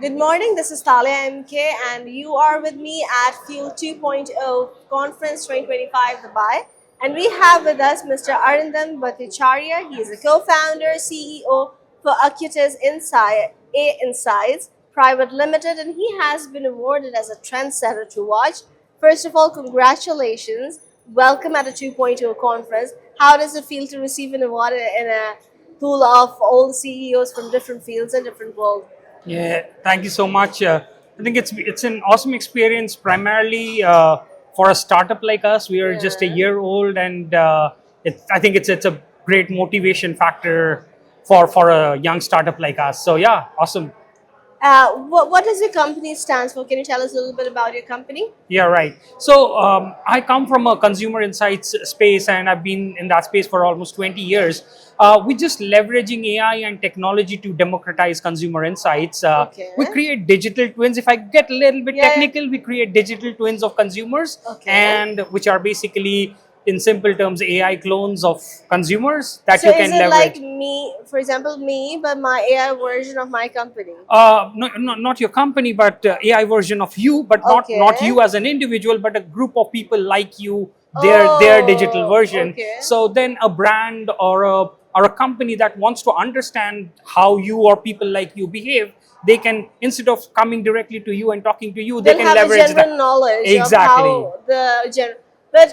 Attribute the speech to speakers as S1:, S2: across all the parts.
S1: Good morning, this is Talia MK, and you are with me at FUELD 2.0 Conference 2025 Dubai. And we have with us Mr. Arindam Bhattacharya. He is a co founder, CEO for Acutus AI Insights Private Limited, and he has been awarded as a trendsetter to watch. First of all, congratulations. Welcome at a 2.0 conference. How does it feel to receive an award in a pool of all the CEOs from different fields and different world?
S2: Yeah, thank you so much. I think it's an awesome experience, primarily for a startup like us. We are just a
S1: Yeah.
S2: year old, and I think it's a great motivation factor for a young startup like us. So yeah, awesome.
S1: What does your company stands for? Can you tell us a little bit about your company?
S2: Yeah, right. So I come from a consumer insights space, and I've been in that space for almost 20 years. We're just leveraging AI and technology to democratize consumer insights.
S1: Okay.
S2: We create digital twins. If I get a little bit
S1: Yeah.
S2: technical, we create digital twins of consumers,
S1: Okay.
S2: and which are basically, in simple terms, AI clones of consumers that
S1: So
S2: you
S1: is
S2: can
S1: it like
S2: leverage.
S1: me, for example, me, but my AI version of my company?
S2: No, not your company, but AI version of you, but not
S1: Okay.
S2: you as an individual, but a group of people like you, their digital
S1: Oh,
S2: version.
S1: okay.
S2: So then a brand or a company that wants to understand how you or people like you behave, they can, instead of coming directly to you and talking to you, they
S1: They'll
S2: can
S1: have a
S2: leverage
S1: general
S2: that.
S1: knowledge of
S2: Exactly.
S1: how the but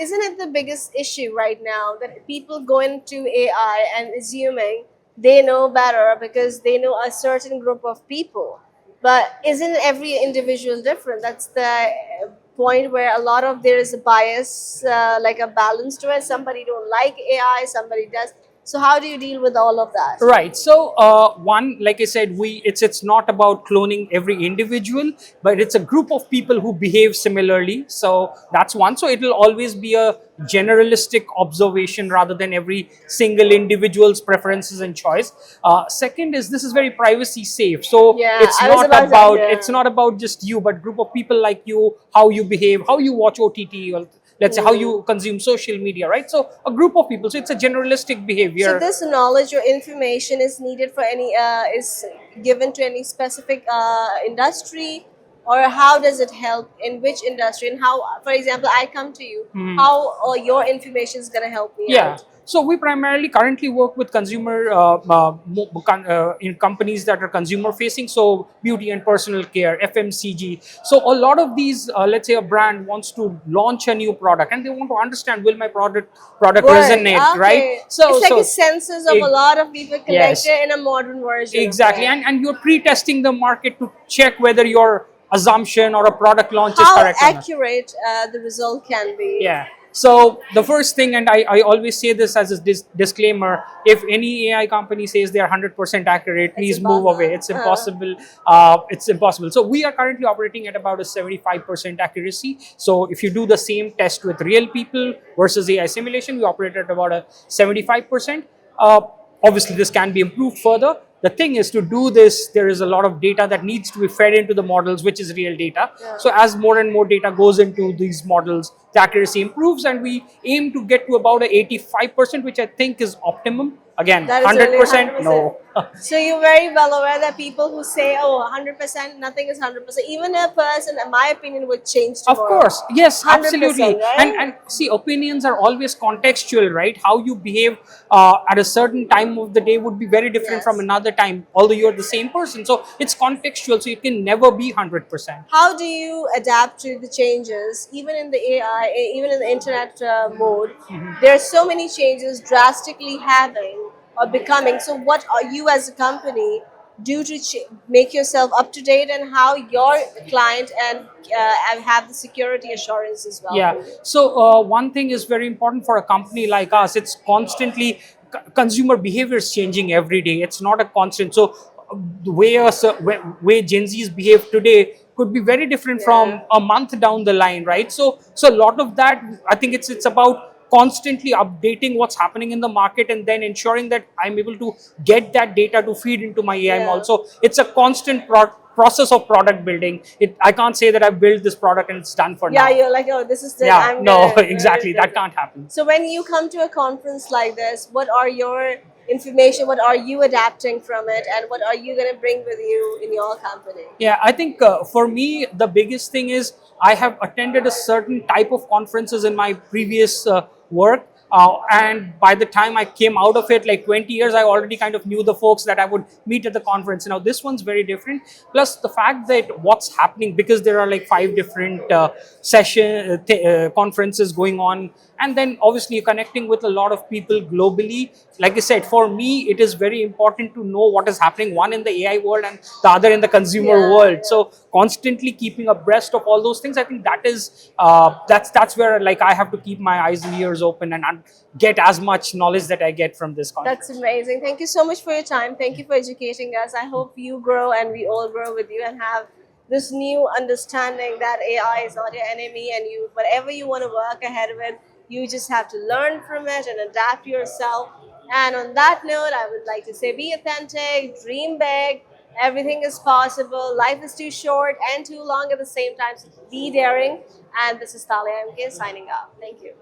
S1: isn't it the biggest issue right now that people go into AI and assuming they know better because they know a certain group of people, but isn't every individual different? That's the point where a lot of there is a bias, like a balance to it. Somebody don't like AI, somebody does. So how do you deal with all of that?
S2: Right. So one, like I said, it's not about cloning every individual, but it's a group of people who behave similarly. So that's one. So it'll always be a generalistic observation rather than every single individual's preferences and choice. Second is, this is very privacy safe. So
S1: Yeah, I was about to.
S2: it's not about just you, but group of people like you, how you behave, how you watch OTT, or let's say how you consume social media, right? So a group of people. So it's a generalistic
S1: So
S2: behavior.
S1: this knowledge or information is needed for any is given to any specific industry, or how does it help in which industry? And how, for example, I come to you, how your information is gonna help me
S2: Yeah.
S1: out?
S2: So we primarily currently work with consumer in companies that are consumer facing. So beauty and personal care, FMCG. So a lot of these, let's say a brand wants to launch a new product and they want to understand, will my product
S1: Work.
S2: resonate, right?
S1: Okay.
S2: So
S1: It's like a
S2: so
S1: census of a
S2: it,
S1: lot of people
S2: yes,
S1: collected in a modern version of
S2: exactly.
S1: it.
S2: And you're pre-testing the market to check whether your assumption or a product launch is
S1: How
S2: correct or not.
S1: accurate the result can be.
S2: Yeah. So the first thing, and I always say this as a disclaimer, if any AI company says they are 100% accurate,
S1: It's
S2: please move
S1: impossible.
S2: away. It's impossible. It's impossible. So we are currently operating at about a 75% accuracy. So if you do the same test with real people versus AI simulation, we operate at about a 75%. Obviously, this can be improved further. The thing is, to do this, there is a lot of data that needs to be fed into the models, which is real data.
S1: Yeah.
S2: So as more and more data goes into these models, the accuracy improves, and we aim to get to about a 85%, which I think is optimum. Again,
S1: That is really
S2: 100%, no.
S1: So you're very well aware that people who say, "Oh, 100%, nothing is 100%," even a person, in my opinion, would change
S2: Of
S1: tomorrow.
S2: course, yes,
S1: 100%,
S2: absolutely.
S1: right?
S2: And see, opinions are always contextual, right? How you behave at a certain time of the day would be very different from
S1: Yes.
S2: another time, although you're the same person. So it's contextual, so it can never be 100%.
S1: How do you adapt to the changes, even in the AI, even in the internet mode? There are so many changes drastically having or becoming. So, what are you as a company do to make yourself up to date, and how your client and have the security assurance as well?
S2: Yeah. So one thing is very important for a company like us. It's constantly consumer behavior is changing every day. It's not a constant. So the way way Gen Zs behave today could be very different from a month down the line, right? So a lot of that, I think it's about constantly updating what's happening in the market and then ensuring that I'm able to get that data to feed into my AI
S1: Yeah.
S2: model. So it's a constant process of product building. I can't say that I've built this product and it's done for
S1: Yeah,
S2: now.
S1: you're like, oh, this is the
S2: Yeah,
S1: I'm
S2: no,
S1: gonna
S2: exactly. That can't happen.
S1: So when you come to a conference like this, what are your information? What are you adapting from it, and what are you going to bring with you in your company?
S2: Yeah, I think for me, the biggest thing is I have attended a certain type of conferences in my previous work. And by the time I came out of it, like 20 years, I already kind of knew the folks that I would meet at the conference. Now, this one's very different. Plus, the fact that what's happening, because there are like 5 different conferences going on, and then obviously you're connecting with a lot of people globally. Like I said, for me, it is very important to know what is happening, one in the AI world and the other in the consumer
S1: Yeah,
S2: world.
S1: yeah.
S2: So constantly keeping abreast of all those things, I think that is that's where like I have to keep my eyes and ears open and get as much knowledge that I get from this
S1: That's
S2: conference.
S1: amazing. Thank you so much for your time. Thank you for educating us. I hope you grow and we all grow with you and have this new understanding that AI is not your enemy, and you, whatever you want to work ahead with, you just have to learn from it and adapt yourself. And on that note, I would like to say be authentic, dream big. Everything is possible. Life is too short and too long at the same time. So be daring. And this is Talia MK signing off. Thank you.